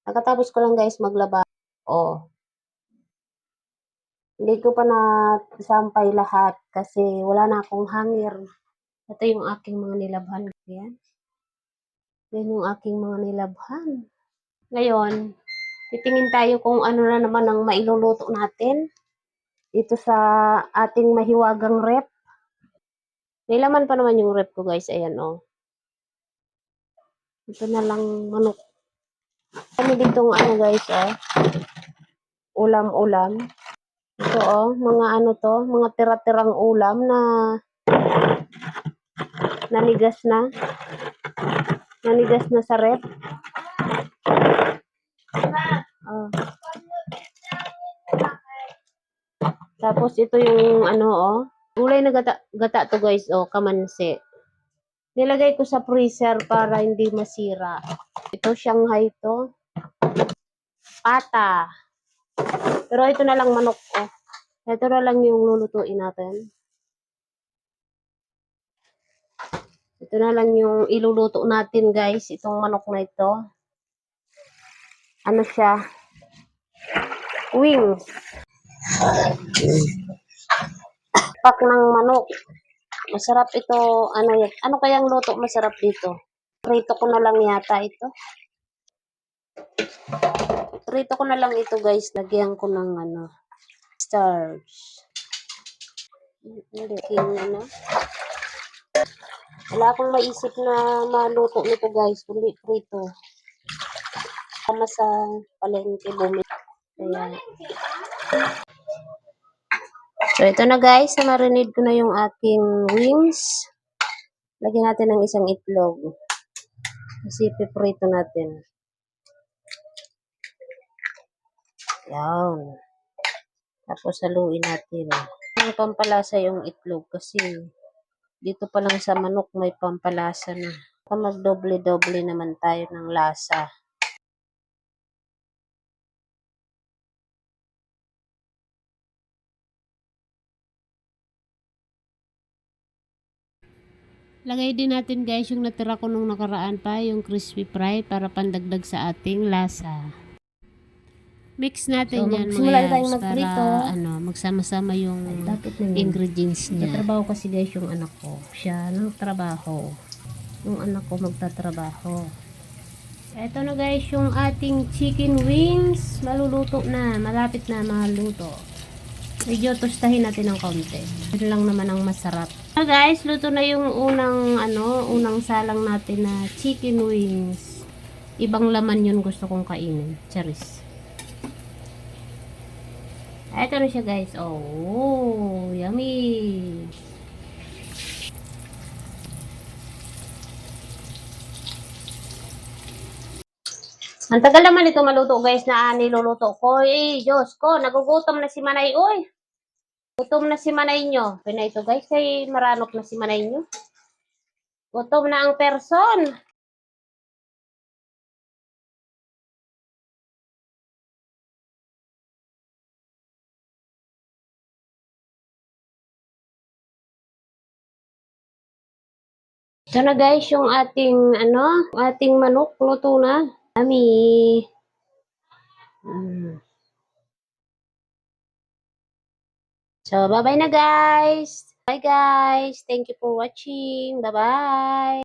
Nakatapos ko lang guys maglaba. Oh, hindi ko pa nasampay lahat kasi wala na akong hanger. Ito yung aking mga nilabhan. Yan. Yan yung aking mga nilabhan. Ngayon, titingin tayo kung ano na naman ang mailuluto natin dito sa ating mahiwagang rep. May laman pa naman yung rep ko guys. Ayan oh. Ito na lang manok. Kami ditong ano guys oh. Ulam-ulam. Ito oh, mga ano to, mga tira-tirang ulam na nanigas na. Nanigas na sa rep. Oh. Tapos ito yung ano oh, gulay na gata to guys oh, kamansi. Nilagay ko sa freezer para hindi masira. Ito Shanghai to. Pata. Pero ito na lang manok oh. Ito na lang yung lulutuin natin. Ito na lang yung iluluto natin guys, itong manok na ito. Ano siya? Wings. Pak ng manok. Masarap ito. Ano kayang luto masarap dito? Prito ko na lang yata ito. Prito ko na lang ito guys. Lagyan ko ng ano, starch. Hindi, ano. Wala akong maisip na maluto nito guys, kundi prito. Kama sa palengke bumili. Ayan. So, ito na guys, na-marinate ko na yung aking wings. Lagyan natin ng isang itlog. Kasi piprito natin. Yan. Tapos haluin natin. May pampalasa yung itlog kasi dito pa lang sa manok may pampalasa na. Magdoble-doble naman tayo ng lasa. Lagay din natin guys yung natira ko nung nakaraan pa, yung crispy fry para pandagdag sa ating lasa. Mix natin yan mga yabs para ano, magsama-sama yung ingredients niya. Nagtatrabaho kasi guys yung anak ko. Siya nagtrabaho. Yung anak ko magtatrabaho. Ito na guys yung ating chicken wings. Maluluto na. Malapit na maluto. Medyo tostahin natin ng konti. Ito lang naman ang masarap. Guys, luto na yung unang salang natin na chicken wings. Ibang laman yun gusto kong kainin. Charis. Ito na siya guys. Oh, yummy. Ang tagal naman ito maluto guys na niluluto ko. Diyos ko, nagugutom na si Manay. Uy, gutom na si Manay nyo. Pina ito guys, ay maranok na si Manay nyo. Gutom na ang person. Ito na guys, yung ating manok, luto na. Yummy. So, bye-bye na guys. Bye guys. Thank you for watching. Bye-bye.